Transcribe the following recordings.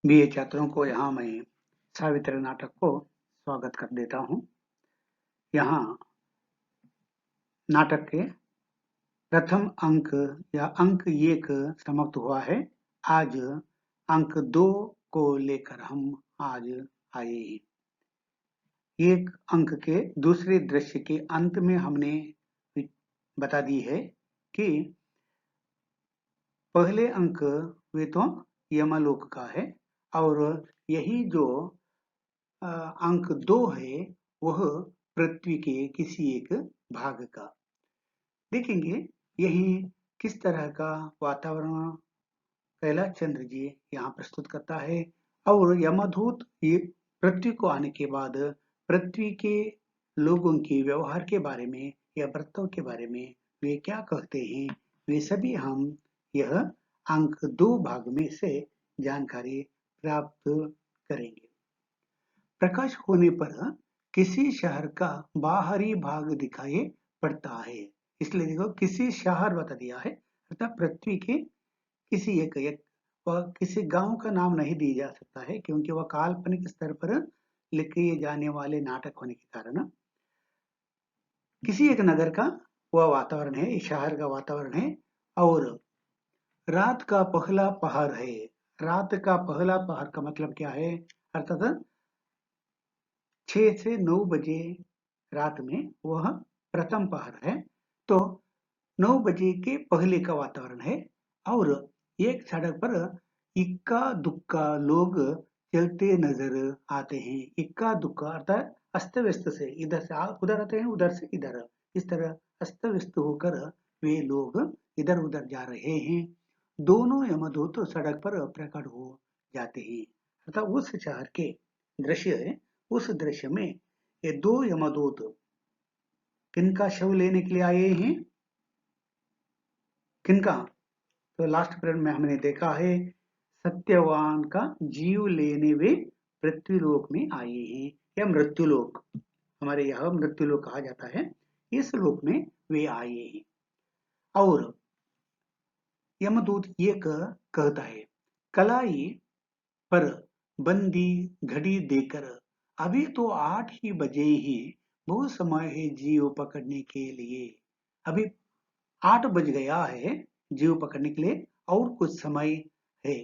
BA छात्रों को यहाँ मैं सावित्री नाटक को स्वागत कर देता हूँ। यहाँ नाटक के प्रथम अंक या अंक 1 समाप्त हुआ है। आज अंक 2 को लेकर हम आज आए हैं। एक अंक के दूसरे दृश्य के अंत में हमने बता दी है कि पहले अंक वे तो यमलोक का है और यही जो अंक 2 है वह पृथ्वी के किसी एक भाग का। देखेंगे यही किस तरह का वातावरण कैलाश चंद्र जी यहाँ प्रस्तुत करता है और यमदूत ये पृथ्वी को आने के बाद पृथ्वी के लोगों के व्यवहार के बारे में या व्रतों के बारे में वे क्या कहते हैं, वे सभी हम यह अंक 2 भाग में से जानकारी प्राप्त करेंगे। प्रकाश होने पर किसी शहर का बाहरी भाग दिखाई पड़ता है। इसलिए देखो किसी शहर बता दिया है अर्थात पृथ्वी के किसी एक वह किसी गांव का नाम नहीं दिया जा सकता है क्योंकि वह काल्पनिक स्तर पर लिखे जाने वाले नाटक होने के कारण किसी एक नगर का वह वातावरण है, शहर का वातावरण है और रात का पहला पहर है। रात का पहला पहर का मतलब क्या है? अर्थात 6 से 9 बजे रात में वह प्रथम पहर है। तो 9 बजे के पहले का वातावरण है और एक सड़क पर इक्का दुक्का लोग चलते नजर आते हैं। इक्का दुक्का अर्थात अस्त व्यस्त से इधर से उधर आते हैं, उधर से इधर, इस तरह अस्त व्यस्त होकर वे लोग इधर उधर जा रहे हैं। दोनों यमदूत सड़क पर प्रकट हो जाते हैं अर्थात उस शहर के दृश्य है। उस दृश्य में ये दो यमदूत किनका शव लेने के लिए आए हैं? किनका? तो लास्ट पीरियड में हमने देखा है सत्यवान का जीव लेने वे पृथ्वीलोक में आए हैं या मृत्युलोक, हमारे यहाँ मृत्युलोक कहा जाता है। इस लोक में वे आए हैं और यमदूत ये कहता है कलाई पर बंदी घड़ी देकर अभी तो 8 ही बजे ही, बहुत समय है जीव पकड़ने के लिए। अभी 8 बज गया है जीव पकड़ने के लिए और कुछ समय है।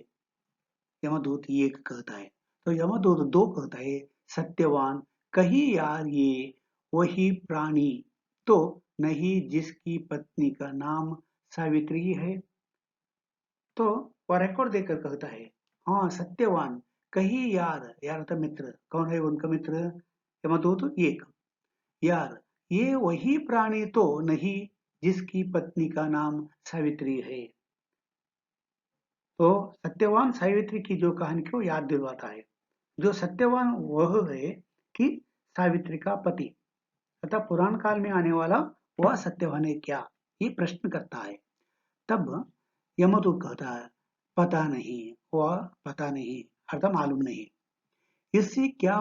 यमदूत एक कहता है तो यमदूत 2 कहता है सत्यवान कही यार ये वही प्राणी तो नहीं जिसकी पत्नी का नाम सावित्री है। तो वह रिकॉर्ड देकर कहता है हाँ सत्यवान कही यार, यार था मित्र, कौन है उनका मित्र? यमदूत एक, यार ये वही प्राणी तो नहीं जिसकी पत्नी का नाम सावित्री है। तो सत्यवान सावित्री की जो कहानी को याद दिलवाता है। जो सत्यवान वह है कि सावित्री का पति अतः पुराण काल में आने वाला वह सत्यवान है क्या, ये प्रश्न करता है। तब यमदूत कहता है पता नहीं, वह पता नहीं अर्थात मालूम नहीं। इससे क्या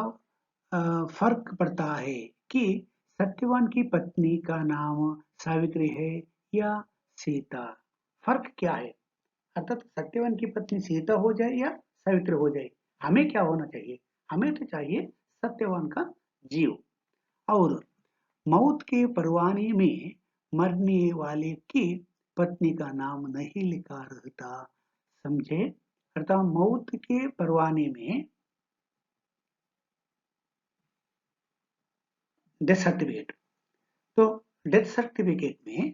फर्क पड़ता है कि सत्यवान की पत्नी का नाम सावित्री है या सीता? फर्क क्या है? अर्थात सत्यवान की पत्नी सीता हो जाए या सावित्री हो जाए, हमें क्या होना चाहिए? हमें तो चाहिए सत्यवान का जीव। और मौत के परवाने में मरने वाले की पत्नी का नाम नहीं लिखा रहता, समझे? अर्थात मौत के परवाने में डेथ सर्टिफिकेट, तो डेथ सर्टिफिकेट में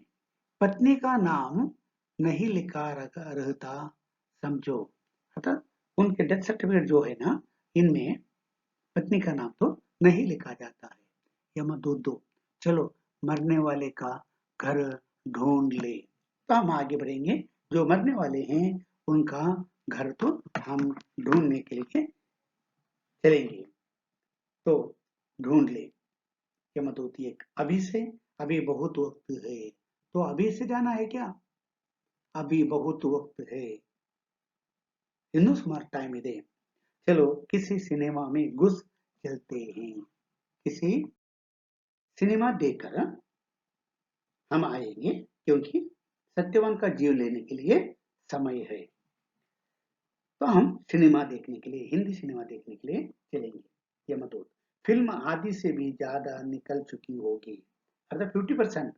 पत्नी का नाम नहीं लिखा रहता, समझो। अर्थात उनके डेथ सर्टिफिकेट जो है ना, इनमें पत्नी का नाम तो नहीं लिखा जाता है। यम दो चलो मरने वाले का घर ढूंढ ले। तो हम आगे बढ़ेंगे, जो मरने वाले हैं उनका घर तो हम ढूंढने के लिए चलेंगे। तो ढूंढ ले यमदूत एक, अभी से, अभी बहुत वक्त है। तो अभी से जाना है क्या? अभी बहुत वक्त है, इन्हों सुमार टाइम ಇದೆ। चलो किसी सिनेमा में घुस चलते हैं, किसी सिनेमा देखकर हम आएंगे क्योंकि सत्यवान का जीव लेने के लिए समय है। तो हम सिनेमा देखने के लिए, हिंदी सिनेमा देखने के लिए चलेंगे। यमदूत फिल्म आधी से भी ज्यादा निकल चुकी होगी, अर्थात 50%,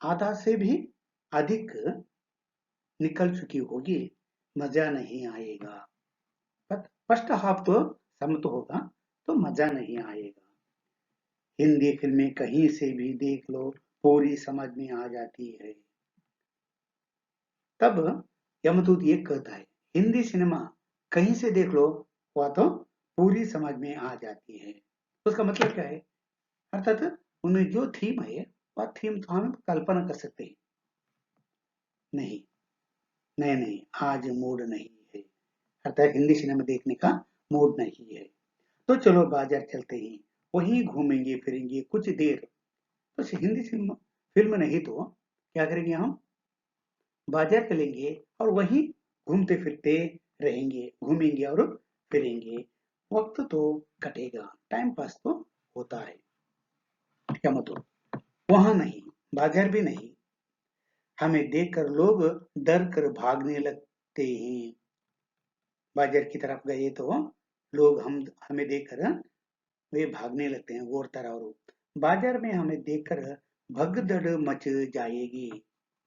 आधा से भी अधिक निकल चुकी होगी, मजा नहीं आएगा। फर्स्ट हाफ तो समझ होगा, तो मजा नहीं आएगा। हिंदी फिल्में कहीं से भी देख लो, पूरी समझ में आ जाती है। तब यमदूत ये कहता है, हिंदी सिनेमा कहीं से देख लो, वह तो पूरी समझ में आ जाती है। उसका मतलब क्या है? अर्थात उनमें जो थीम है, वह थीम तो हम कल्पना कर सकते हैं। नहीं, नहीं, नहीं, आज मूड नहीं है, अर्थात हिंदी सिनेमा देखने का मूड नहीं है। तो चलो बाजार चलते हैं, वहीं घूमेंगे फिरेंगे कुछ देर। तो हिंदी फिल्म फिल्म नहीं तो क्या करेंगे हम? बाजार चलेंगे और वहीं घूमते फिरते रहेंगे, घूमेंगे और फिरेंगे। वक्त तो कटेगा, टाइम पास तो होता है। क्या मतलब? वहां नहीं, बाजार भी नहीं, हमें देखकर लोग डर कर भागने लगते हैं। बाजार की तरफ गए तो लोग हमें देखकर वे भागने लगते हैं, गौर तरह। और बाजार में हमें देखकर भगदड़ मच जाएगी।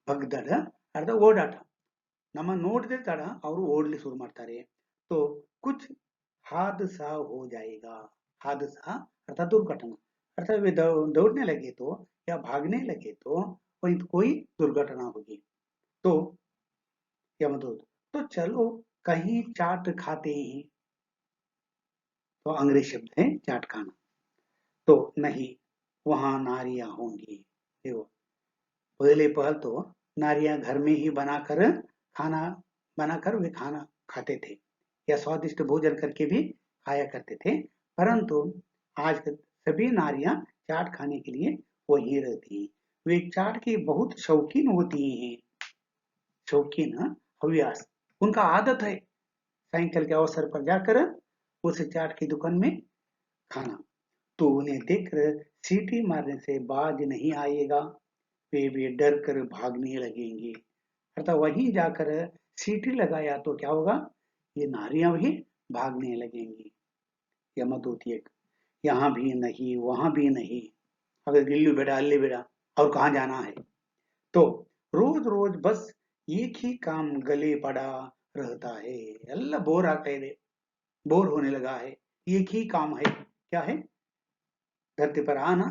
भगदड़ ಅರ್ಧ ಓಡಾಟ, ನಮ್ಮ ನೋಡದೆ ತಡ ಅವರು ಓಡ್ಲಿ ಶುರು ಮಾಡ್ತಾರೆ। तो कुछ हादसा हो जाएगा। हादसा अर्थात दुर्घटना, अर्थात वे दौड़ने लगे तो या भागने लगे तो वहीं कोई दुर्घटना होगी। तो यमदूत, तो चलो कहीं चाट खाते हैं। तो अंग्रेजी शब्द है चाट खाना। तो नहीं, वहां नारियां होंगी। देखो, पहले पहल तो नारियां घर में ही खाना बनाकर वे खाना खाते थे, या स्वादिष्ट भोजन करके भी खाया करते थे। परंतु आज सभी नारियां चाट खाने के लिए वहीं रहती हैं। वे चाट की बहुत शौकीन होती हैं। शौकीन, हव्यास, उनका आदत है साइकिल के अवसर पर जाकर उस चाट की दुकान में खाना। तो उन्हें देखकर सीटी मारने से बाज नहीं आएगा, वे भी डर कर भागने लगेंगे। अर्थात वहीं जाकर सीटी लगाया तो क्या होगा? ये नारियां भी भागने लगेंगी। यमदूत एक, यहाँ भी नहीं वहां भी नहीं, अगर गिल्ली बेड़ा अल्ली बेड़ा, और कहाँ जाना है? तो रोज रोज बस एक ही काम गले पड़ा रहता है। ಎಲ್ಲ ಬೋರ್ ಆಗ್ತಾ ಇದೆ, बोर होने लगा है। एक ही काम है, क्या है? धरती पर आना,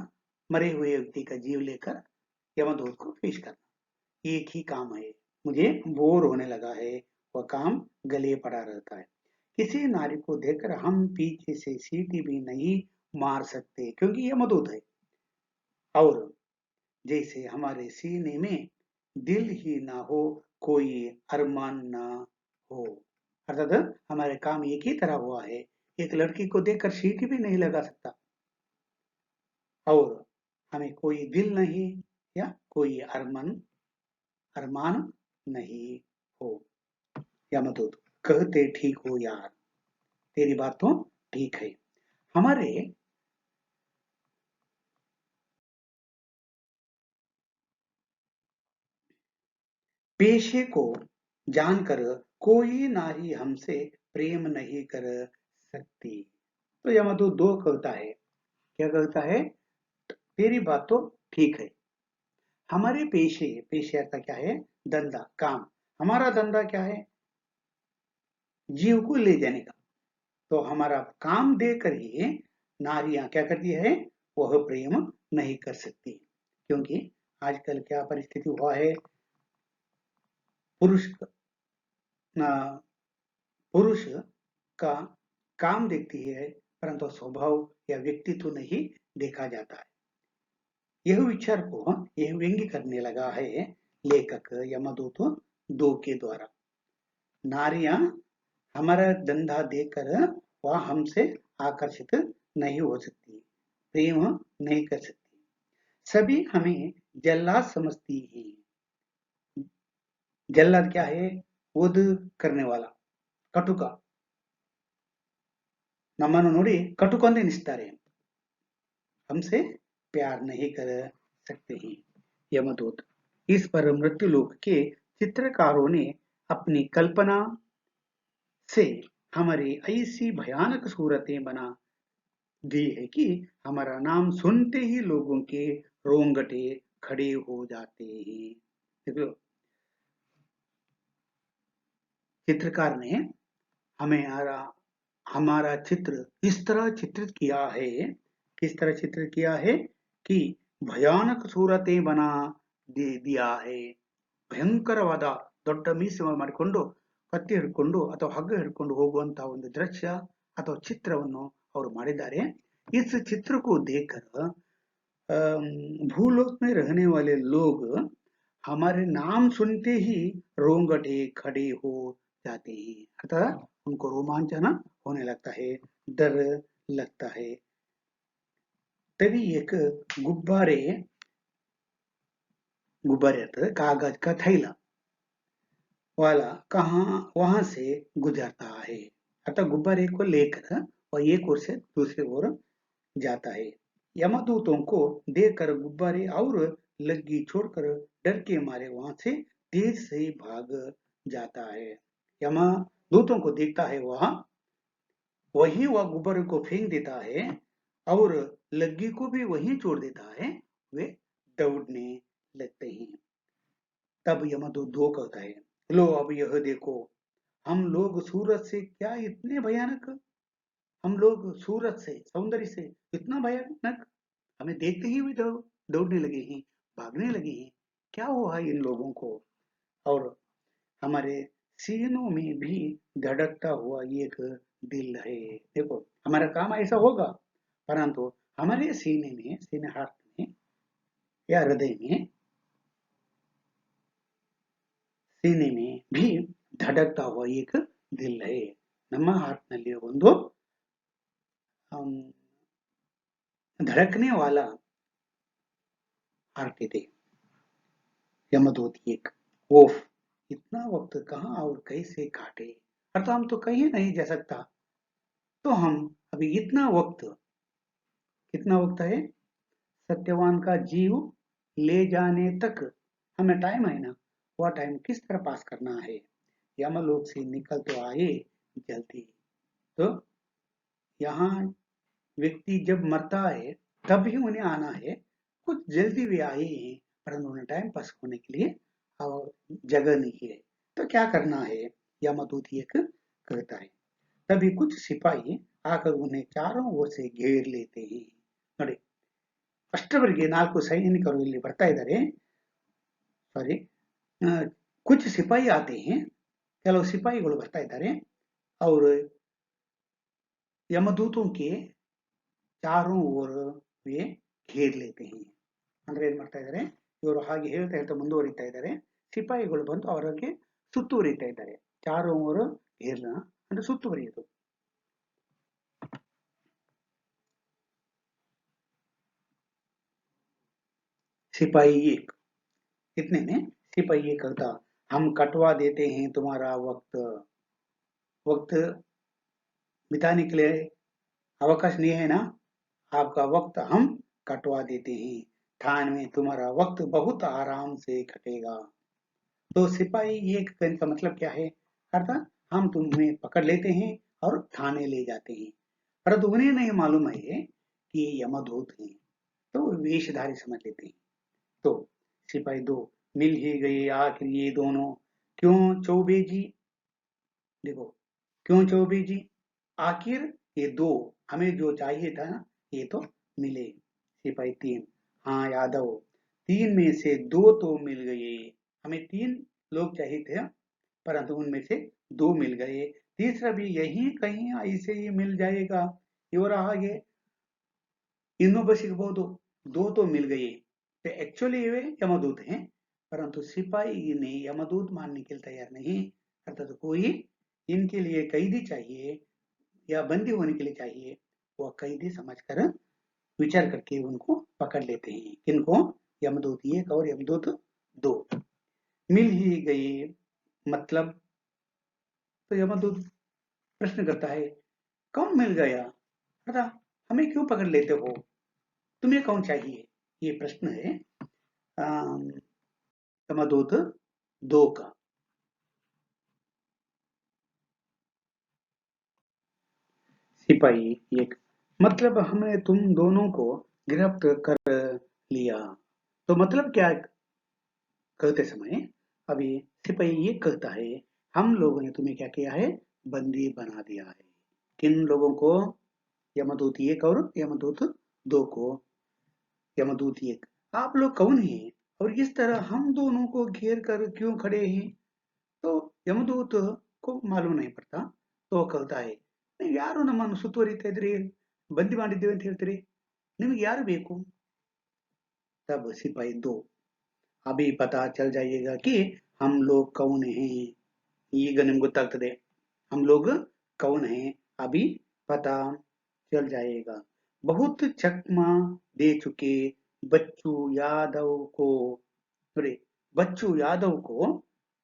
मरे हुए व्यक्ति का जीव लेकर यमदूत को पेश करना, एक ही काम है। मुझे बोर होने लगा है, वह काम गले पड़ा रहता है। किसी नारी को देखकर हम पीछे से सीटी भी नहीं मार सकते, क्योंकि यमदूत है। और जैसे हमारे सीने में दिल ही ना हो, कोई अरमान ना हो। अर्थात हमारे काम एक ही तरह हुआ है, एक लड़की को देखकर सीटी भी नहीं लगा सकता, और हमें कोई दिल नहीं या कोई अरमान नहीं हो। यमदूत, कहते ठीक हो यार, तेरी बात तो ठीक है। हमारे पेशे को जानकर कोई नारी हमसे प्रेम नहीं कर सकती। तो यमदूत दो कहता है, क्या कहता है? तेरी बात तो ठीक है। हमारे पेशे, पेशे का क्या है? धंधा, काम। हमारा धंधा क्या है? जीव को ले जाने का। तो हमारा काम देकर ही नारियां क्या करती है? वह प्रेम नहीं कर सकती, क्योंकि आजकल क्या परिस्थिति हुआ है? पुरुष पुरुष का काम देखती है, परंतु स्वभाव या व्यक्तित्व नहीं देखा जाता है। यह विचार को यह व्यंग्य करने लगा है लेखक यमदूत दो के द्वारा। नारियां हमारा धंधा देखकर वह हमसे आकर्षित नहीं हो सकती, प्रेम नहीं कर सकती। सभी हमें जल्लाद समझती है। जल्लाद क्या है? वध करने वाला, कटुका। ನಮ್ಮನ್ನು ನೋಡಿ ಕಟುಕೊಂದು ಎನಿಸ್ತಾರೆ, हमसे प्यार नहीं कर सकते हैं। यमदूत, इस पर मृत्युलोक के चित्रकारों ने अपनी कल्पना से हमारी ऐसी भयानक सूरतें बना दी है कि हमारा नाम सुनते ही लोगों के रोंगटे खड़े हो जाते हैं। देखो, चित्रकार ने हमारा हमारा चित्र इस तरह चित्रित किया है, किस तरह चित्रित किया है कि भयानक सूरतें बना दिया है। ಭಯಂಕರವಾದ ದೊಡ್ಡ ಮೀಸೆ ಮಾಡಿಕೊಂಡು ಕತ್ತಿ ಹಿಡ್ಕೊಂಡು ಅಥವಾ ಹಗ್ಗ ಹಿಡ್ಕೊಂಡು ಹೋಗುವಂತಹ ಒಂದು ದೃಶ್ಯ ಅಥವಾ ಚಿತ್ರವನ್ನು ಅವರು ಮಾಡಿದ್ದಾರೆ। इस चित्र को देखकर भूलोक में रहने वाले लोग हमारे नाम सुनते ही रोंगटे खड़े हो जाते हैं, अर्थात उनको रोमांचन होने लगता है, डर लगता है। तभी एक गुब्बारे गुब्बारे कागज का थैला वाला वहां से गुजरता है, अतः गुब्बारे को लेकर वह एक ओर से दूसरी ओर जाता है। यमदूतों को देखकर गुब्बारे और लग्गी छोड़कर डर के मारे वहां से तेज से भाग जाता है। यमदूतों को देखता है वही वह गुब्बारे को फेंक देता है और लग्गी को भी वहीं छोड़ देता है। वे दौड़ने लगते हैं। तब यमदूत दो कहता है, लो अब यह देखो, हम लोग सूरज से क्या इतने भयानक, हम लोग सूरज से सौंदर्य से इतना भयानक, हमें देखते ही भी दौड़ने लगे हैं, भागने लगे हैं। क्या हुआ इन लोगों को? और हमारे सीनों में भी धड़कता हुआ एक दिल है। देखो, हमारा काम ऐसा होगा, परंतु हमारे सीने हाथ में या हृदय में सीने में भी धड़कता हुआ एक दिल है। ನಮ್ಮ ಹಾರ್ಟ್ನಲ್ಲಿ ಒಂದು धड़कने वाला हार्ट ಇದೆ। यमदूत एक ओफ, इतना वक्त कहाँ और कैसे काटे, अर्थात हम तो कहीं नहीं जा सकता, तो हम अभी कितना वक्त है सत्यवान का जीव ले जाने तक हमें टाइम है ना, वह टाइम किस तरह पास करना है। यमलोक से निकल तो आए जल्दी। तो यहाँ व्यक्ति जब मरता है तब ही उन्हें आना है, कुछ जल्दी भी आए हैं, परंतु उन्हें टाइम पास होने के लिए और जगह नहीं है। तो क्या करना है, यमदूत एक कहता है। तभी कुछ सिपाही आकर उन्हें चारों ओर से घेर लेते हैं। ನೋಡಿ, ಅಷ್ಟರವರೆಗೆ 4 ಸೈನಿಕರು ಇಲ್ಲಿ ಬರ್ತಾ ಇದ್ದಾರೆ। ಸಾರಿ, कुछ सिपाही आते हैं, ಕೆಲವು ಸಿಪಾಯಿಗಳು ಬರ್ತಾ ಇದ್ದಾರೆ। और यमदूतों के चारों ओर वे घेर लेते हैं। ಅಂದ್ರೆ ಏನ್ ಮಾಡ್ತಾ ಇದ್ದಾರೆ, ಇವರು ಹಾಗೆ ಹೇಳ್ತಾ ಹೇಳ್ತಾ ಮುಂದುವರಿತಾ ಇದ್ದಾರೆ, ಸಿಪಾಯಿಗಳು ಬಂದು ಅವರಿಗೆ ಸುತ್ತುವರಿತಾ ಇದ್ದಾರೆ। ಚಾರೋ ಓರ್ घेरना ಅಂದ್ರೆ ಸುತ್ತುವರಿಯೋದು। सिपाही एक, इतने में सिपाही एक कहता, हम कटवा देते हैं तुम्हारा वक्त बिताने के लिए अवकाश नहीं है ना, आपका वक्त हम कटवा देते हैं, थान में तुम्हारा वक्त बहुत आराम से कटेगा। तो सिपाही एक का मतलब क्या है, अर्थात हम तुम्हें पकड़ लेते हैं और थाने ले जाते हैं, परंतु उन्हें नहीं मालूम है कि ये यमदूत हैं, तो वेशधारी समझ लेते हैं। तो सिपाही दो, मिल ही गए आखिर ये दोनों, क्यों चौबे जी, देखो, क्यों चौबे जी, आखिर ये दो, हमें जो चाहिए था ना ये तो मिले। सिपाही तीन, हाँ यादव, 3 में से 2 तो मिल गए, हमें 3 लोग चाहिए थे, परंतु उनमें से 2 मिल गए, तीसरा भी यही कहीं ऐसे ही मिल जाएगा, ಇವರ ಹಾಗೆ ಇನ್ನೊಬ್ಬ ಸಿಗಬಹುದು, 2 तो मिल गए। तो एक्चुअली वे यमदूत हैं, परंतु सिपाही ने यमदूत मानने के लिए तैयार नहीं, अर्थात कोई इनके लिए कैदी चाहिए या बंदी होने के लिए चाहिए, वह कैदी समझकर विचार करके उनको पकड़ लेते हैं। किनको, यमदूत एक और यमदूत 2। मिल ही गए मतलब, तो यमदूत प्रश्न करता है, कौन मिल गया, अर्थात हमें क्यों पकड़ लेते हो, तुम्हें कौन चाहिए, ये प्रश्न है यमदूत 2 का। सिपाही एक, मतलब हमने तुम दोनों को गिरफ्त कर लिया। तो मतलब क्या कहते समय अभी सिपाही ये कहता है, हम लोगों ने तुम्हें क्या किया है, बंदी बना दिया है। किन लोगों को? यमदूत एक और यमदूत दो को। यमदूत एक, आप लोग कौन हैं और इस तरह हम दोनों को घेर कर क्यों खड़े हैं? तो यमदूत को मालूम नहीं पड़ता, तो कहता है, ನೀವು ಯಾರು ನಮ್ಮನ್ನು ಸುತ್ತುವರಿತಾ ಇದ್ರಿ, ಬಂದಿ ಮಾಡಿದ್ದೇವೆ ಅಂತ ಹೇಳ್ತೀರಿ, ನಿಮಗೆ ಯಾರು ಬೇಕು? तब सिपाही दो, अभी पता चल जाइएगा कि हम लोग कौन हैं, ಈಗ ನಿಮ್ಗೆ ಗೊತ್ತಾಗ್ತದೆ, हम लोग कौन हैं, अभी पता चल जाएगा। बहुत चकमा दे चुके बच्चू यादव को, अरे बच्चू यादव को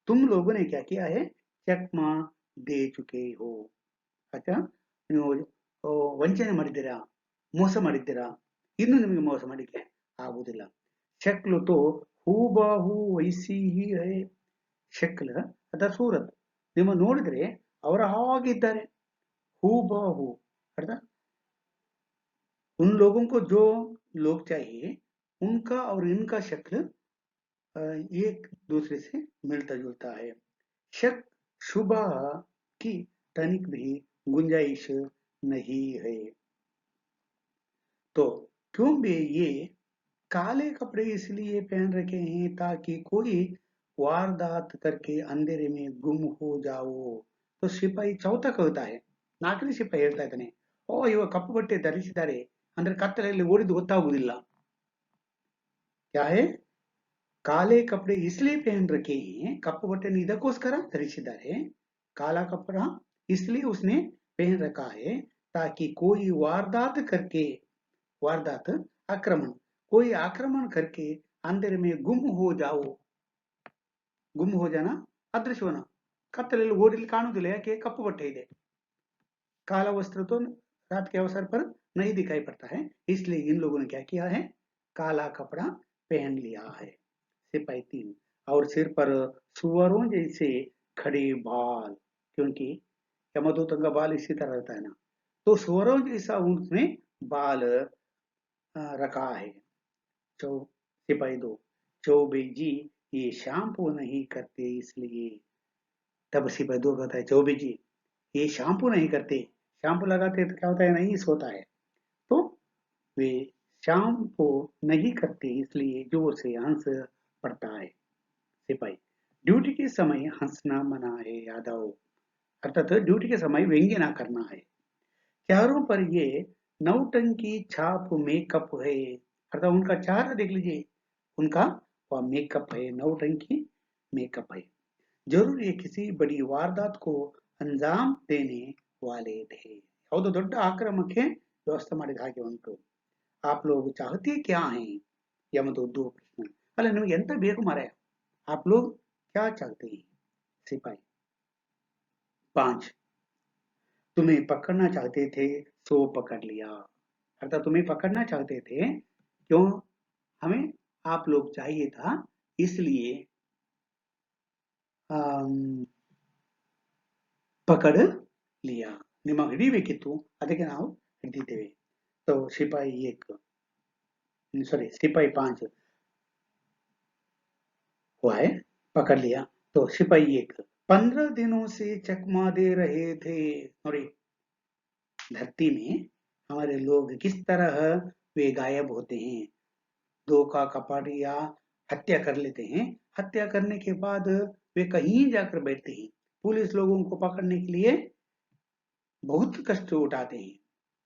तुम लोगों ने क्या किया है, चकमा दे चुके हो। अच्छा, ನೀವು ವಂಚನೆ ಮಾಡಿದ್ದೀರಾ, ಮೋಸ ಮಾಡಿದ್ದೀರಾ, ಇನ್ನು ನಿಮಗೆ ಮೋಸ ಮಾಡಲಿಕ್ಕೆ ಆಗುವುದಿಲ್ಲ। ಶಕ್ಲು ತೋ ಹೂಬಾಹು ವೈಸಿ ಹಿ ಹೈ, ಶಕ್ಲ ಅಥವಾ ಸೂರತ್, ನಿಮ್ಮ ನೋಡಿದ್ರೆ ಅವರ ಹಾಗಿದ್ದಾರೆ, हूबहू अर्थात उन लोगों को जो लोग चाहिए उनका और इनका शक्ल एक दूसरे से मिलता जुलता है। शक शुबह की तनिक भी गुंजाइश नहीं है। तो क्यों भी ये काले कपड़े इसलिए पहन रखे हैं ताकि कोई वारदात करके अंधेरे में गुम हो जाओ। तो सिपाही चौथा कहता है, ನಾಲ್ಕನೇ ಸಿಪಾಯಿ ಹೇಳ್ತಾ ಇದ್ದಾನೆ, ಓ ಇವ ಕಪ್ಪು ಬಟ್ಟೆ ಧರಿಸಿದ್ದಾರೆ ಅಂದ್ರೆ ಕತ್ತಲೆಯಲ್ಲಿ ಓಡಿದ್ದು ಗೊತ್ತಾಗುವುದಿಲ್ಲ। क्या है, काले कपड़े इसलिए पहन रखे हैं, ಕಪ್ಪು ಬಟ್ಟೆಯನ್ನು ಇದಕ್ಕೋಸ್ಕರ ಧರಿಸಿದ್ದಾರೆ, काला कपड़ा इसलिए उसने पहन रखा है ताकि कोई वारदात करके, वारदात आक्रमण, कोई आक्रमण करके अंधेरे में गुम हो जाओ। गुम हो जाना, ಅದೃಶ್ಯ होना, ಕತ್ತಲೆಯಲ್ಲಿ ಓಡಿಲಿ ಕಾಣುವುದಿಲ್ಲ, ಯಾಕೆ ಕಪ್ಪು ಬಟ್ಟೆ ಇದೆ। काला वस्त्र तो रात के अवसर पर नहीं दिखाई पड़ता है, इसलिए इन लोगों ने क्या किया है, काला कपड़ा पहन लिया है। सिपाही तीन, और सिर पर सुअरों जैसे खड़े बाल, क्योंकि यमदूतों का बाल इसी तरह रहता है ना, तो सुअरों जैसा उसने बाल रखा है। चौ सिपाही दो, चौबे जी ये शैम्पू नहीं करते इसलिए। तब सिपाही दो कहता है, चौबे जी ये शैम्पू नहीं करते, शैम्पू लगाते तो क्या होता है, नहीं सोता है, तो वे शैम्पू नहीं करते इसलिए जोर से हंस पड़ता है। सिपाही, ड्यूटी के समय हंसना मना है यादव, अर्थात ड्यूटी के समय व्यंग्य ना करना है। चेहरों पर ये नौटंकी छाप मेकअप है, अर्थात उनका चेहरा देख लीजिए, उनका वह मेकअप है, नौटंकी मेकअप है। जरूर ये किसी बड़ी वारदात को अंजाम देने वाले थे, ಯಾವುದೋ ದೊಡ್ಡ ಆಕ್ರಮಣಕ್ಕೆ ವ್ಯವಸ್ಥೆ ಮಾಡಿದ ಹಾಗೆ ಉಂಟು। आप लोग चाहते क्या हैं, यमदूत दो प्रश्न, अरे निಮಗೆ ಎಂತ ಬೇಕು ಮಾರಾಯ, आप लोग क्या चाहते हैं। सिपाही पांच, तुम्हें पकड़ना चाहते थे सो पकड़ लिया, अर्थात तुम्हें पकड़ना चाहते थे, क्यों, हमें आप लोग चाहिए था इसलिए पकड़ लिया, ನಿಮಗೆ ಹಿಡಿಬೇಕಿತ್ತು ಅದಕ್ಕೆ ನಾವು ಹಿಡಿದಿದ್ದೇವೆ। तो सिपाही एक, सॉरी सिपाही पांच हुआ है, पकड़ लिया। तो सिपाही एक, 15 दिनों से चकमा दे रहे थे, और धरती में हमारे लोग किस तरह वे गायब होते हैं, दो का कपड़ या हत्या कर लेते हैं, हत्या करने के बाद वे कहीं जाकर बैठते हैं, पुलिस लोगों को पकड़ने के लिए बहुत कष्ट उठाते हैं।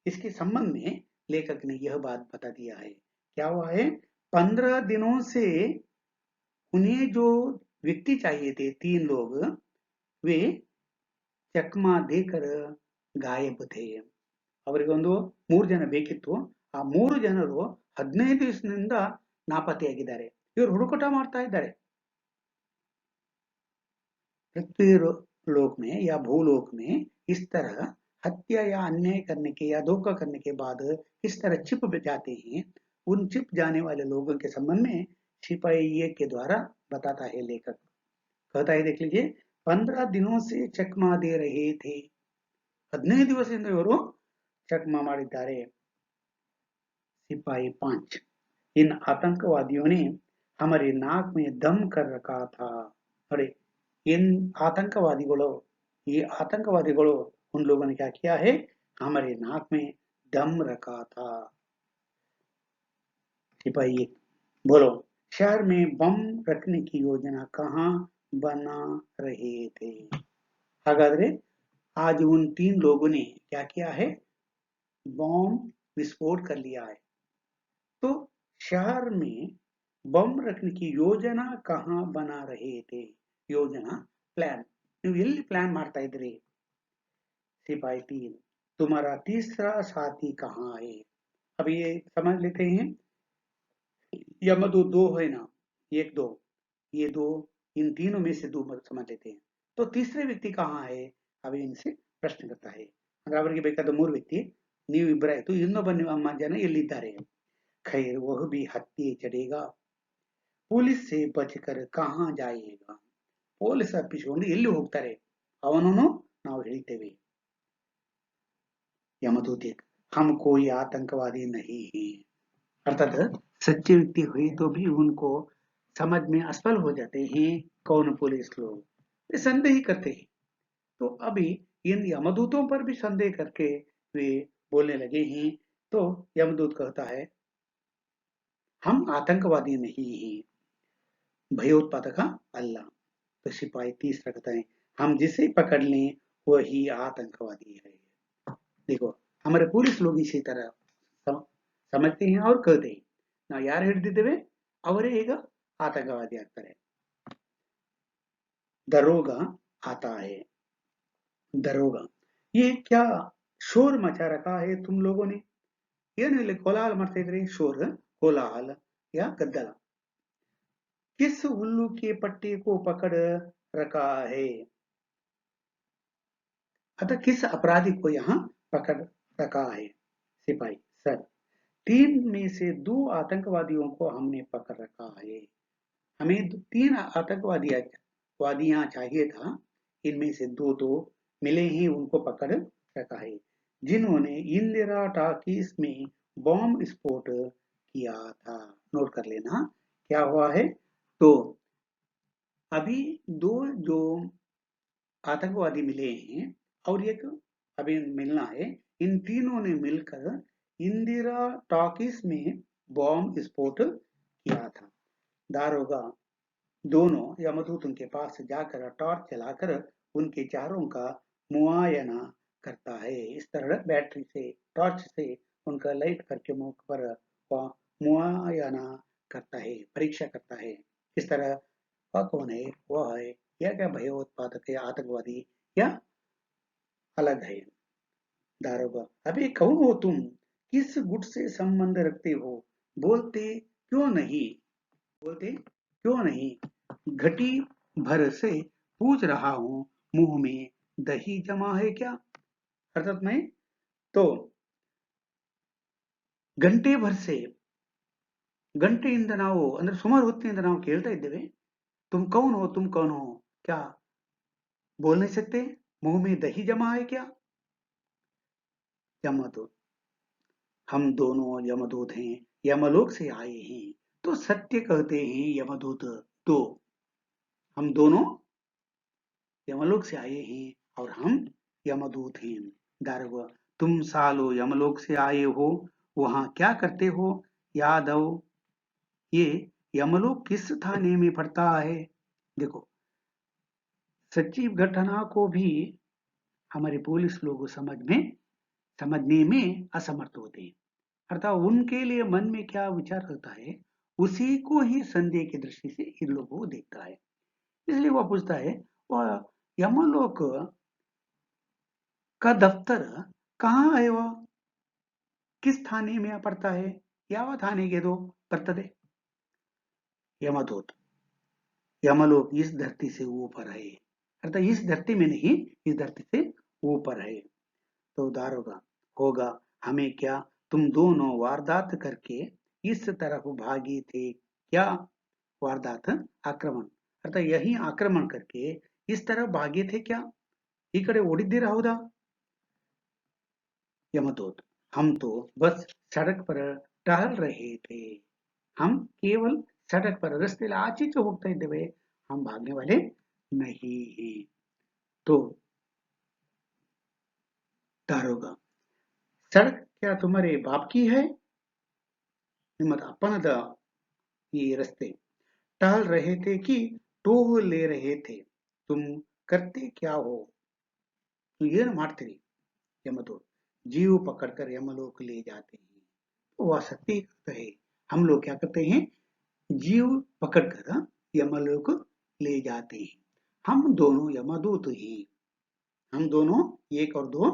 इसके संबंध में लेखक ने यह बात बता दिया है, क्या हुआ है, 15 दिनों से उन्हें जो व्यक्ति चाहिए थे, तीन लोग, वे ಚಕಮಾ ದೇಕರ ಗಾಯಬ್ थे, ಅವರಿಗೊಂದು 3 ಜನ ಬೇಕಿತ್ತು, ಆ 3 ಜನರು 15 ದಿವಸದಿಂದ ನಾಪತ್ತೆಯಾಗಿದ್ದಾರೆ, ಇವರು ಹುಡುಕಾಟ ಮಾಡ್ತಾ ಇದ್ದಾರೆ। पृथ्वी लोक में या भूलोक में इस तरह हत्या या अन्याय करने के या धोखा करने के बाद किस तरह छिप जाते हैं, उन छिप जाने वाले लोगों के संबंध में सिपाही के द्वारा बताता है लेखक। कहता है, देख लीजिए, 15 दिनों से चकमा दे रहे थे, 15 ದಿವಸದಿಂದ ಇವರು चकमा ಮಾಡಿದ್ದಾರೆ सिपाही 5। इन आतंकवादियों ने हमारे नाक में दम कर रखा था। अरे इन आतंकवादियों ये आतंकवादियों उन लोगों ने क्या किया है, हमारे नाक में दम रखा था। सिपाही बोलो, शहर में बम रखने की योजना कहाँ बना रहे थे। हागाದ್ರೆ आज उन 3 लोगों ने क्या किया है, बम विस्फोट कर लिया है। तो शहर में बम रखने की योजना कहाँ बना रहे थे। योजना प्लान ನೀವು ಎಲ್ಲಿ प्लान ಮಾಡ್ತಾ ಇದ್ರಿ। सिपाही 3 तुम्हारा तीसरा साथी कहाँ है। अब ये समझ लेते हैं, यमदूत 2 है ना, 1 2 ये 2, इन तीनों में से 2 समझ लेते हैं। तो तीसरे व्यक्ति कहाँ है, अभी इनसे प्रश्न करता है। ಅಂದ್ರೆ ಅವರಿಗೆ ಬೇಕಾದ 3 ವ್ಯಕ್ತಿ, ನೀವು ಇಬ್ಬರಾಯ್ತು, ಇನ್ನೊಬ್ಬ ನಿಮ್ಮ ಜನ ಎಲ್ಲಿದ್ದಾರೆ। खैर वह भी हत्ये चढ़ेगा, पुलिस से बचकर कहाँ जाएगा। ಪೊಲೀಸ್ ತಪ್ಪಿಸಿಕೊಂಡು ಎಲ್ಲಿ ಹೋಗ್ತಾರೆ, ಅವನನ್ನು ನಾವು ಹಿಡಿತೇವೆ। यमदूत 1 हम कोई आतंकवादी नहीं है। अर्थात सच्चे व्यक्ति हुए तो भी उनको समझ में असफल हो जाते हैं कौन पुलिस लोग, वे संदेह करते हैं। तो अभी इन यमदूतों पर भी संदेह करके वे बोलने लगे हैं। तो यमदूत कहता है हम आतंकवादी नहीं हैं, भयोत्पादक अल्लाह। तो सिपाही 30 कहता है हम जिसे पकड़ लें वही आतंकवादी है। देखो हमारे पुलिस लोग इसी तरह समझते हैं और कहते हैं ನಾವು ಯಾರು ಹಿಡಿದಿದ್ದೇವೆ ಅವರೇ ಈಗ आतंकवादी ಆಗ್ತಾರೆ। दरोगा आता है। दरोगा ये क्या शोर मचा रखा है तुम लोगों ने। ಏನು ಇಲ್ಲಿ ಕೋಲಾಹಲ ಮಾಡ್ತಾ ಇದ್ರಿ, शोर कोलाहल या गद्दल। किस उल्लू के पट्टे को पकड़ रखा है, अतः किस अपराधी को यहाँ पकड़ रखा है। सिपाही सर 3 में से 2 आतंकवादियों को हमने पकड़ रखा है। हमें 3 आतंकवादियां चाहिए था, इनमें से 2 मिले ही उनको पकड़ रखा है, जिन्होंने इंदिरा टॉकीज में बॉम्ब विस्फोट किया था। नोट कर लेना क्या हुआ है। तो अभी 2 जो आतंकवादी मिले हैं और एक अभी मिलना है, इन तीनों ने मिलकर इंदिरा टॉकीज में बॉम्ब विस्फोट किया था। दारोगा दोनों यमदूत उनके पास जाकर टॉर्च जलाकर उनके चेहरों का मुआयना करता है। इस तरह बैटरी से टॉर्च से उनका लाइट करके मुख पर वह मुआयना करता है, परीक्षा करता है। इस तरह वह कौन है, वह है या क्या भयोत्पादक या आतंकवादी या अलग है। दारोगा अबे कौन हो तुम, किस गुट से संबंध रखते हो, बोलते क्यों नहीं, बोलते क्यों नहीं। घटी भर से पूछ रहा हूं, मुंह में दही जमा है क्या। अर्थात मैं तो ಗಂಟೆ ಭರ್ಸೆ ಗಂಟೆಯಿಂದ ನಾವು ಅಂದ್ರೆ ಸುಮಾರು ಹೊತ್ತಿನಿಂದ ನಾವು ಕೇಳ್ತಾ ಇದ್ದೇವೆ, तुम कौन हो, तुम कौन हो, क्या बोल नहीं सकते, मुंह में दही जमा है क्या। यमदूत हम दोनों यमदूत हैं, यमलोक से आए हैं। तो सत्य कहते हैं यमदूत। तो हम दोनों यमलोक से आए हैं और हम यमदूत हैं। दारोगा तुम सालो यमलोक से आए हो, वहां क्या करते हो। यादव ये यमलोक किस थाने में पड़ता है। देखो सच्ची घटना को भी हमारे पुलिस लोग समझने में असमर्थ होते हैं। अर्थात उनके लिए मन में क्या विचार रहता है उसी को ही संदेह की दृष्टि से इन लोगों को देखता है। इसलिए वह पूछता है वह यमलोक का दफ्तर कहाँ है, वह किस थाने में पड़ता है, ಯಾವ थाने दो बರ್ತದೆ। यमदूत यमलोक इस धरती से ऊपर है, अर्थात इस धरती में नहीं, इस धरती से ऊपर है। तो दारोगा होगा हमें क्या, तुम दोनों वारदात करके इस तरफ भागे थे क्या। वारदात आक्रमण अर्थात यही आक्रमण करके इस तरफ भागे थे क्या, ಈ ಕಡೆ ಓಡಿದ್ದೀರಾ ಹೌದಾ। यमदूत, हम तो बस सड़क पर टहल रहे थे। हम केवल सड़क पर रस्ते आचीच ಹೋಗ್ತಾ ಇದ್ದೇವೆ, हम भागने वाले नहीं हैं। तो दारोगा, सड़क क्या तुम्हारे बाप की है? ನಿಮ್ಮ ಅಪ್ಪನದ ಈ रस्ते टहल रहे थे कि टोह ले रहे थे? तुम करते क्या हो? तो ಏನು ಮಾಡ್ತೀರಿ? यमदूत, जीव पकड़कर यमलोक ले जाते हैं। तो वह सत्य करता है, हम लोग क्या करते हैं? जीव पकड़कर यमलोक ले जाते हैं। हम दोनों यमदूत हैं। हम दोनों एक और दो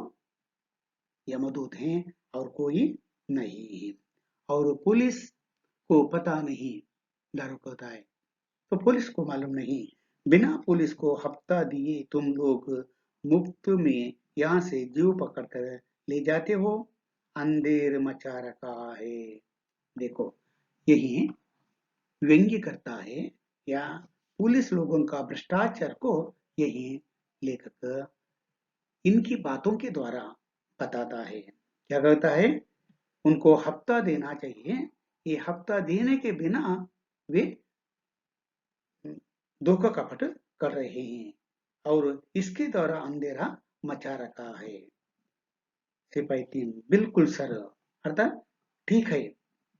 यमदूत हैं और कोई नहीं है। और पुलिस को पता नहीं, दारोगा कहता है। तो पुलिस को मालूम नहीं, बिना पुलिस को हफ्ता दिए तुम लोग मुफ्त में यहाँ से जीव पकड़कर ले जाते हो। अंधेर मचा रखा है। देखो, यही व्यंग्य करता है या पुलिस लोगों का भ्रष्टाचार को यही लेखक इनकी बातों के द्वारा बताता है। क्या कहता है? उनको हफ्ता देना चाहिए, ये हफ्ता देने के बिना वे धोखा कपट कर रहे हैं और इसके द्वारा अंधेरा मचा रखा है। सिपाही 3, बिल्कुल सर, अर्थात ठीक है,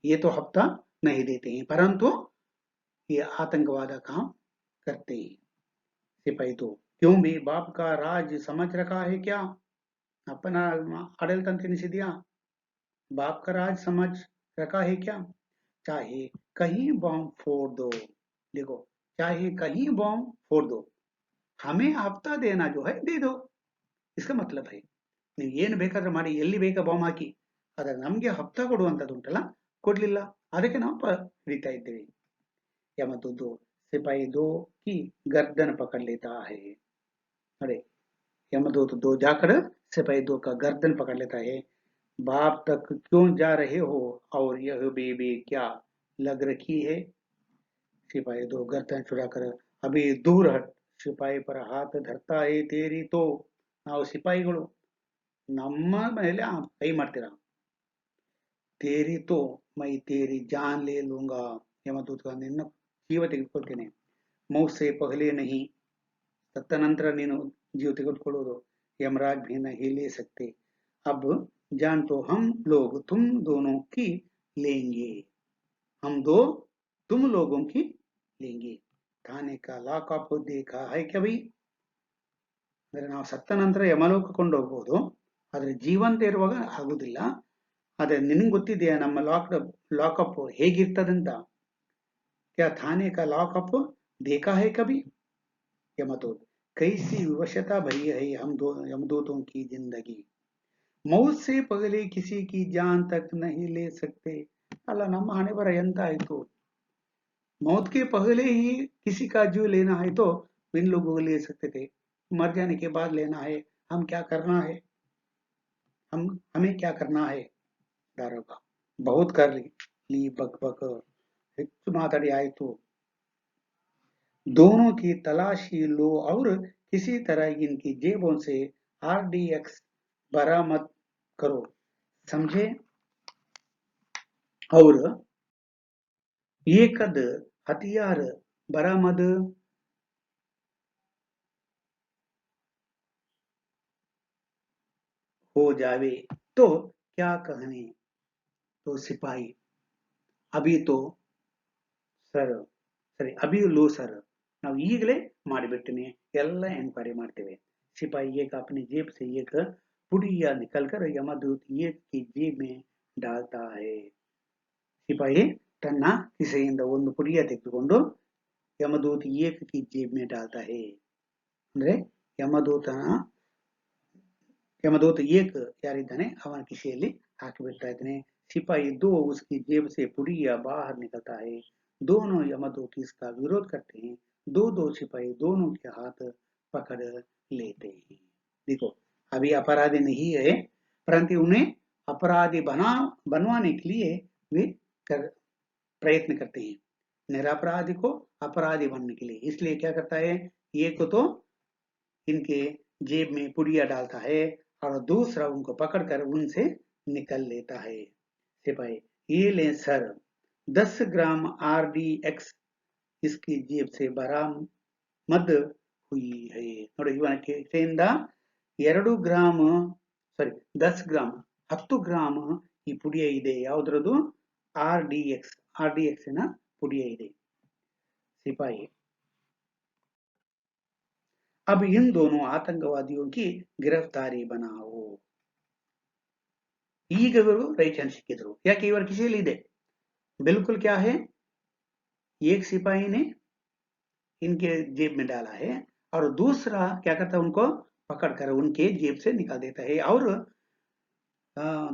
ये तो हफ्ता नहीं देते हैं परंतु ये आतंकवाद काम करते हैं। सिपाही 2, क्यों भी बाप का राज समझ रखा है क्या? अपना आಡಳಿತ निषेधिया, बाप का राज समझ रखा है क्या? चाहे कहीं बॉम्ब फोड़ दो। देखो, चाहे कहीं बॉम्ब फोड़ दो, हमें हफ्ता देना जो है दे दो। इसका मतलब है, ನೀವು ಏನು ಬೇಕಾದ್ರೆ ಮಾಡಿ, ಎಲ್ಲಿ ಬೇಕಾ ಬಾಂಬ್ ಹಾಕಿ, ಆದರೆ ನಮಗೆ ಹಪ್ತಾ ಕೊಡುವಂಥದ್ದು ಉಂಟಲ್ಲ, ಕೊಡ್ಲಿಲ್ಲ, ಅದಕ್ಕೆ ನಾವು ಹಿಡಿತಾ ಇದ್ದೇವೆ। यमदूत 2, सिपाही 2 की गर्दन पकड़ लेता है। अरे, यमदूत 2 जाकर सिपाही 2 का गर्दन पकड़ लेता है। बाप तक क्यों जा रहे हो और यह बेबी क्या लग रखी है? सिपाही 2 गर्दन छुड़ाकर, अभी दूर हट। सिपाही पर हाथ धरता है। तेरी तो, ನಾವು ಸಿಪಾಯಿಗಳು, ನಮ್ಮ ಮೇಲೆ ಕೈ ಮಾಡ್ತೀರಾ? तेरी तो मैं तेरी जान ले लूंगा। यमदूत का, ನಿನ್ನ ಜೀವ ತೆಗೆದುಕೊಳ್ತೇನೆ, मौत से पहले नहीं, सत्ता ನಂತರ ನೀನು जीव ತೆಗೆದುಕೊಳ್ಳೋದು, यमराज भी नहीं ले सकते। अब जान तो हम लोग तुम दोनों की लेंगे, हम दो तुम लोगों की लेंगे। थाने का लॉकअप देखा है कभी? ಅಂದ್ರೆ ನಾವು ಸತ್ತ ನಂತರ ಯಮಲೋಕ ಕೊಂಡೋಗ್ಬೋದು, ಆದ್ರೆ ಜೀವಂತ ಇರುವಾಗ ಆಗುದಿಲ್ಲ। ಆದ್ರೆ ನಿನಗೆ ಗೊತ್ತಿದೆಯಾ ನಮ್ಮ लॉकअप ಹೇಗಿರ್ತದಂತ? क्या थाने का लॉकअप देखा है कभी? यमदूत, कैसी विवशता भरी है हम दो यमदूतों की जिंदगी, मौत से पहले किसी की जान तक नहीं ले सकते। ಅಲ್ಲ, ನಮ್ಮ ಹಣೆ ಬರ ಎಂತ ಆಯ್ತು? मौत के पहले ही किसी का जीव लेना है तो इन लोगों को ले सकते थे, मर जाने के बाद लेना है, हम क्या करना है? हमें क्या करना है? दारोगा, बहुत कर ली बक बक, ಹೆಚ್ಚು ಮಾತಾಡಿ ಆಯ್ತು। दोनों की तलाशी लो और किसी तरह इनकी जेबों से RDX बरामद करो, समझे? और ये कद हथियार बरामद हो जावे तो क्या कहने? तो सिपाही, अभी तो ಸರ್, ಸರಿ, अभी लो सर, ನಾವು ಈಗಲೇ ಮಾಡಿಬಿಡ್ತೀನಿ, ಎಲ್ಲ ಎಂಕ್ವೈರಿ ಮಾಡ್ತೇವೆ। सिपाही एक अपनी जेब से एक पुड़िया निकलकर यमदूत एक की जेब में डालता है। सिपाही ತನ್ನ ಕಿಸೆಯಿಂದ ಒಂದು ಪುಡಿಯ ತೆಗೆದುಕೊಂಡು ಯಮದೂತ್ ಏಕ್ ಕಿ ಜೇಬ್ में डालता है। ಅಂದ್ರೆ ಯಮದೂತನ यमदूत एक ಯಾರಿದ್ದಾನೆ ಅವನ ಕಿಸೆಯಲ್ಲಿ ಹಾಕಿಬಿಡ್ತಾ ಇದ್ದಾನೆ। सिपाही 2 उसकी जेब से पुड़िया बाहर निकलता है। दोनों यमदूत इसका विरोध करते हैं। दो दो सिपाही दोनों के हाथ पकड़ लेते हैं। देखो, अभी अपराधी नहीं है परंतु उन्हें अपराधी बनवाने के लिए वे प्रयत्न करते हैं, निरपराधी को अपराधी बनने के लिए। इसलिए क्या करता है, एक तो इनके जेब में पुड़िया डालता है और दूसरा उनको पकड़कर उनसे निकल लेता है। सिपाही, ये ले सर, 10 ग्राम RDX इसकी जेब से बरामद हुई है। ನೋಡಿ ಇವನ ಕಿಸೆಯಿಂದ 2 ಗ್ರಾಮ್ ಸಾರಿ 10 ಗ್ರಾಮ್ 10 ಗ್ರಾಮ್ ಈ ಪುಡಿಯ ಇದೆ. ಯಾವುದರದು? RDX ನ ಪುಡಿಯ ಇದೆ. सिपाही, अब इन दोनों आतंकवादियों की गिरफ्तारी बनाओ. ಈಗ ಇವರು ರೈಟ್ ಹ್ಯಾಂಡ್ ಸಿಕ್ಕಿದ್ರು. ಯಾಕೆ? ಇವರ ಕಿಸೆಯಲ್ಲಿ ಇದೆ. बिल्कुल क्या है, एक सिपाही ने इनके जेब में डाला है और दूसरा क्या करता है, उनको पकड़कर उनके जेब से निकाल देता है और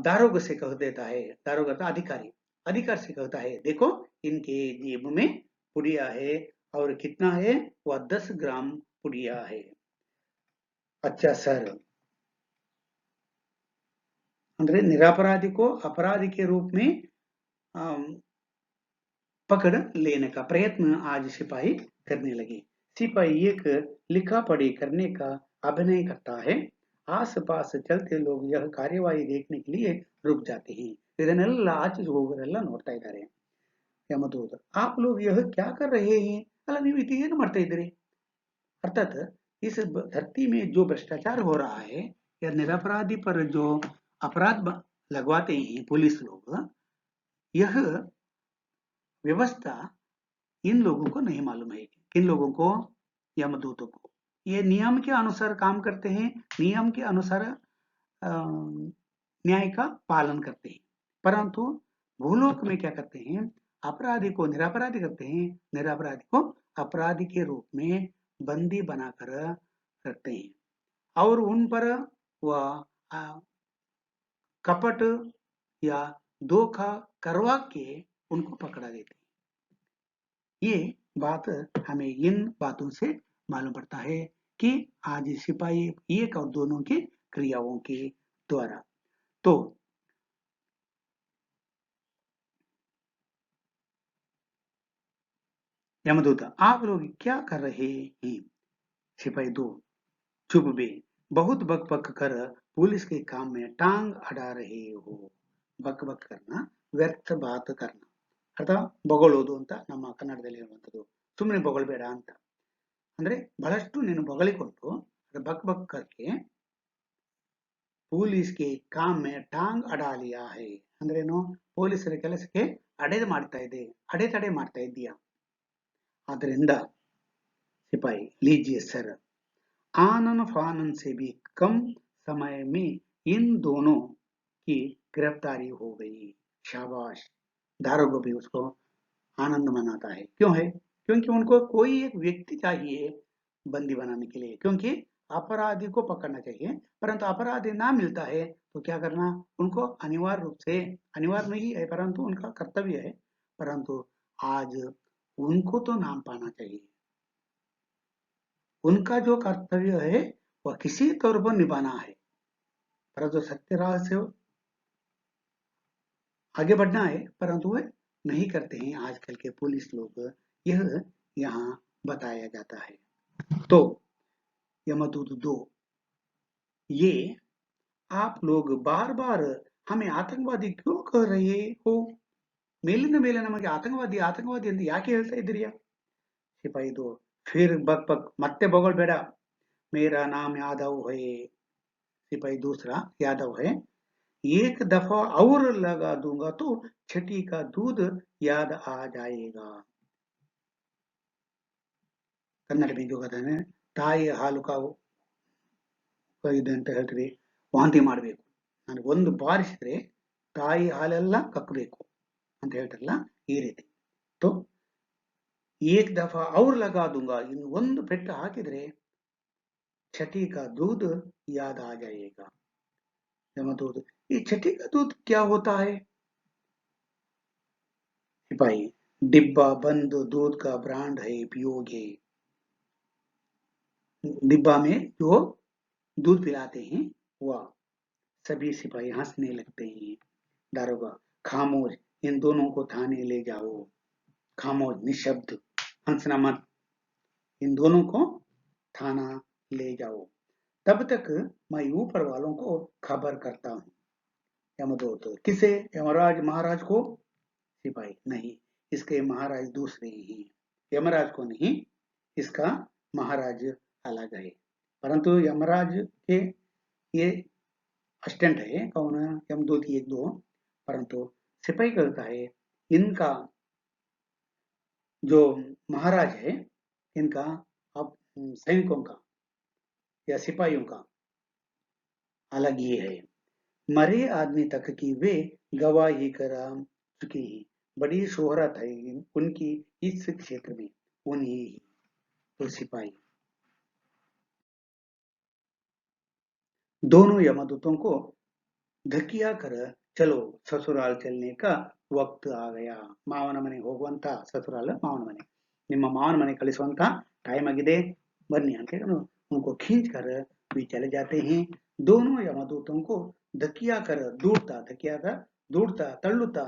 दारोगा से कह देता है, दारोगा का अधिकारी से कहता है, देखो इनके जेब में पुड़िया है और कितना है, वह 10 ग्राम पुड़िया है. अच्छा सर, ಅಂದ್ರೆ निरपराधी को अपराधी के रूप में पकड़ लेने का प्रयत्न आज सिपाही करने लगे. सिपाही एक लिखा पढ़ी करने का अभिनय करता है. आस पास चलते लोग यह कार्यवाही देखने के लिए रुक जाते हैं. ಇದನ್ನೆಲ್ಲ ಆಚೆ ಹೋಗೋರೆಲ್ಲ ನೋಡ್ತಾ ಇದ್ದಾರೆ. ಯಮದೂತ, आप लोग यह क्या कर रहे हैं? ಅಲ್ಲ, ನೀವು ಇದು ಏನು ಮಾಡ್ತಾ ಇದ್ದೀರಿ? अर्थात इस धरती में जो भ्रष्टाचार हो रहा है या निरपराधी पर जो अपराध लगवाते हैं पुलिस लोग, यह व्यवस्था इन लोगों को नहीं मालूम है. किन लोगों को? यमदूतों को. ये नियम के अनुसार काम करते हैं, नियम के अनुसार न्याय का पालन करते हैं, परंतु भूलोक में क्या करते हैं, अपराधी को निरपराधी करते हैं, निरपराधी को अपराधी के रूप में बंदी बनाकर रखते हैं और उन पर वह कपट या धोखा करवा के उनको पकड़ा देते हैं. ये बात हमें इन बातों से मालूम पड़ता है कि आज सिपाही एक और दोनों की क्रियाओं के द्वारा. तो यमदूता, आप लोग क्या कर रहे हैं? सिपाही 2, चुप बे, बहुत बक बक कर पुलिस के काम में टांग अड़ा रहे हो. बक बक करना, व्यर्थ बात करना, ಅಥವಾ ಬೊಗಳೋದು ಅಂತ ನಮ್ಮ ಕನ್ನಡದಲ್ಲಿ ಹೇಳುವಂಥದ್ದು. ಸುಮ್ಮನೆ ಬೊಗಳಬೇಡ ಅಂತ. ಅಂದ್ರೆ ಬಹಳಷ್ಟು ನೀನು ಬೊಗಳಿಕೊಂಡು ಬಕ್ ಬಕ್ ಕರ್ಕೆ ಪೊಲೀಸ್ಗೆ ಕಾಮ್ ಟಾಂಗ್ ಅಡಾ ಲಿಯಾ ಹೈ ಅಂದ್ರೇನು? ಪೊಲೀಸರ ಕೆಲಸಕ್ಕೆ ಅಡೆತಡೆ ಮಾಡ್ತಾ ಇದ್ದೀಯಾ. ಆದ್ರಿಂದ सिपाही, लीजिए सर, आनन फानन से भी कम समय में इन दोनों की गिरफ्तारी हो गई. शाबाश. दारोगा भी उसको आनंद मनाता है. क्यों है? क्योंकि उनको कोई एक व्यक्ति चाहिए बंदी बनाने के लिए, क्योंकि अपराधी को पकड़ना चाहिए, परंतु अपराधी ना मिलता है तो क्या करना, उनको अनिवार्य रूप से, अनिवार्य नहीं है परंतु उनका कर्तव्य है, परंतु आज उनको तो नाम पाना चाहिए. उनका जो कर्तव्य है वह किसी तौर पर निभाना है, परंतु सत्य राह से आगे बढ़ना है, परंतु वे नहीं करते हैं आजकल के पुलिस लोग. यह यहाँ बताया जाता है. तो यमदूत 2, ये आप लोग बार बार हमें आतंकवादी क्यों कह रहे हो? ಮೇಲಿಂದ ಮೇಲೆ ನಮಗೆ ಆತಂಕವಾದಿ ಆತಂಕವಾದಿ ಅಂತ ಯಾಕೆ ಹೇಳ್ತಾ ಇದ್ದೀರಿಯಾ? सिपाही 2, फिर बक बक, ಮತ್ತೆ ಬೊಗಳ್ಬೇಡ. मेरा नाम यादव है. सिपाही दूसरा, यादव है. एक दफा और लगा दूंगा तो छठी का दूध याद आ जाएगा. ಕನ್ನಡ ಬೇಜೋಗದಾನೆ, ತಾಯಿ ಹಾಲು ಕಾವು ಇದೆ ಅಂತ ಹೇಳ್ತೀವಿ, ವಾಂತಿ ಮಾಡಬೇಕು. ನನಗೆ ಒಂದು ಬಾರಿಸಿದ್ರೆ ತಾಯಿ ಹಾಲೆಲ್ಲ ಕಕ್ಕಬೇಕು ಅಂತ ಹೇಳ್ತಾರಲ್ಲ, ಈ ರೀತಿ. तो एक दफा और लगा दूंगा, ಇನ್ನು ಒಂದು ಪೆಟ್ಟು ಹಾಕಿದ್ರೆ छठी का दूध याद आ जाएगा. यमदूत, ये छठी का दूध क्या होता है? सिपाही, डिब्बा बंद दूध का ब्रांड है, पियोगे. डिब्बा में जो दूध पिलाते हैं वह. सभी सिपाही हंसने लगते हैं. दारोगा, खामोश, इन दोनों को थाने ले जाओ. खामोश, निशब्द, हंसना मत. इन दोनों को थाना ले जाओ. तब तक मैं ऊपर वालों को खबर करता हूँ। यमदूत किसे? यमराज महाराज को? सिपाही नहीं, इसके महाराज दूसरे ही हैं। यमराज को नहीं, इसका महाराज अलग है। परंतु यमराज के ये असिस्टेंट है, कौन है? यमदूत एक दो, परंतु सिपाही कहता है इनका जो महाराज है, इनका अब सैनिकों का या सिपाहियों का अलग ही है। मरे आदमी तक की वे गवाही करा चुके हैं। बड़ी शोहरत है उनकी इस क्षेत्र में, उन्हीं तो सिपाही। दोनों यमदूतों को धकिया कर चलो, ससुराल चलने का वक्त आ गया। ಮಾವನ ಮನೆಗೆ ಹೋಗುವಂತ ससुराल ಮಾವನ ಮನೆ, ನಿಮ್ಮ ಮಾವನ ಮನೆ ಕಳಿಸುವಂತ टाइम आಗಿದೆ, बन्नी ಅಂತ ಹೇಳಿ उनको खींच कर वे चले जाते हैं। दोनों यमदूतों को धकिया कर दूरता, धकिया कर दूरता, तल्लुता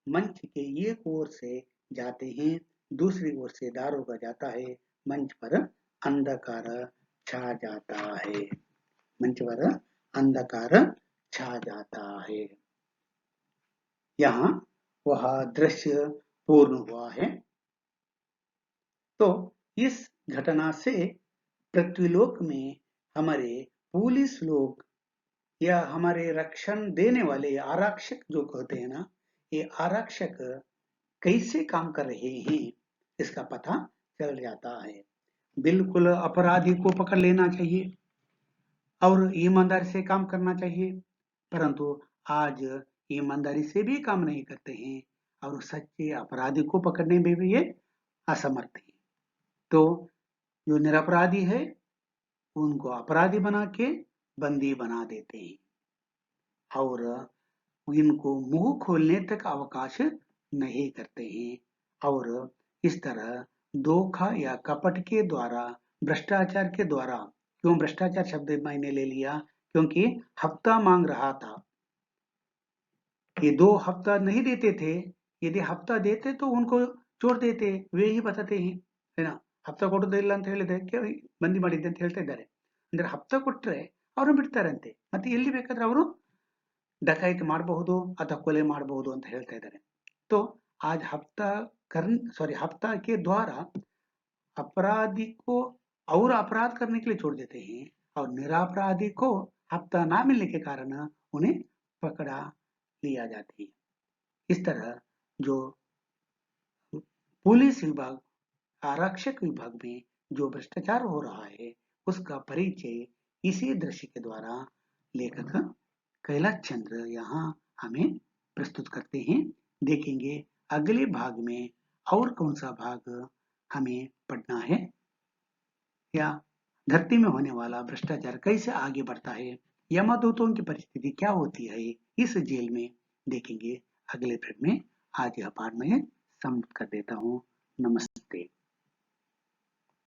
मंच के एक ओर से जाते हैं, दूसरी ओर से दारोगा जाता है। मंच पर अंधकार छा जाता है। मंच पर अंधकार छा जाता है। यहाँ वह दृश्य पूर्ण हुआ है। तो इस घटना से पृथ्वीलोक में हमारे पुलिस लोग या हमारे रक्षण देने वाले आरक्षक जो कहते हैं ना, ये आरक्षक कैसे काम कर रहे हैं इसका पता चल जाता है। बिल्कुल अपराधी को पकड़ लेना चाहिए और ईमानदारी से काम करना चाहिए, परंतु आज ईमानदारी से भी काम नहीं करते हैं और सच्चे अपराधी को पकड़ने में भी ये असमर्थ है। तो जो निरपराधी है उनको अपराधी बना के बंदी बना देते हैं और इनको मुंह खोलने तक अवकाश नहीं करते हैं। और इस तरह धोखा या कपट के द्वारा, भ्रष्टाचार के द्वारा, क्यों भ्रष्टाचार शब्द मैंने ले लिया? क्योंकि हफ्ता मांग रहा था, ये 2 हफ्ता नहीं देते थे। यदि हफ्ता देते तो उनको छोड़ देते, वे ही बताते हैं, है ना? ಹಪ್ತ ಕೊಡೋದಿಲ್ಲ ಅಂತ ಹೇಳಿದ್ರೆ ಬಂದಿ ಮಾಡಿದ್ದೆ ಅಂತ ಹೇಳ್ತಾ ಇದ್ದಾರೆ. ಅಂದ್ರೆ ಹಪ್ತ ಕೊಟ್ರೆ ಅವರು ಬಿಡ್ತಾರಂತೆ, ಮತ್ತೆ ಎಲ್ಲಿ ಬೇಕಾದ್ರೆ ಅವರು डकैत ಮಾಡಬಹುದು ಅಥವಾ ಕೊಲೆ ಮಾಡಬಹುದು ಅಂತ ಹೇಳ್ತಾ ಇದ್ದಾರೆ. तो आज हफ्ता के द्वारा अपराधी को और अपराध करने के लिए छोड़ देते हैं और निरपराधी को हफ्ता ना मिलने के कारण उन्हें पकड़ा लिया जाती है। इस तरह जो पुलिस विभाग, आरक्षक विभाग में जो भ्रष्टाचार हो रहा है उसका परिचय इसी दृश्य के द्वारा लेखक कैलाश चंद्र यहाँ हमें प्रस्तुत करते हैं। देखेंगे अगले भाग में और कौन सा भाग हमें पढ़ना है या धरती में होने वाला भ्रष्टाचार कैसे आगे बढ़ता है, यमदूतों की परिस्थिति क्या होती है इस जेल में, देखेंगे अगले भाग में। आज यह पाठ में समाप्त कर देता हूँ। नमस्ते।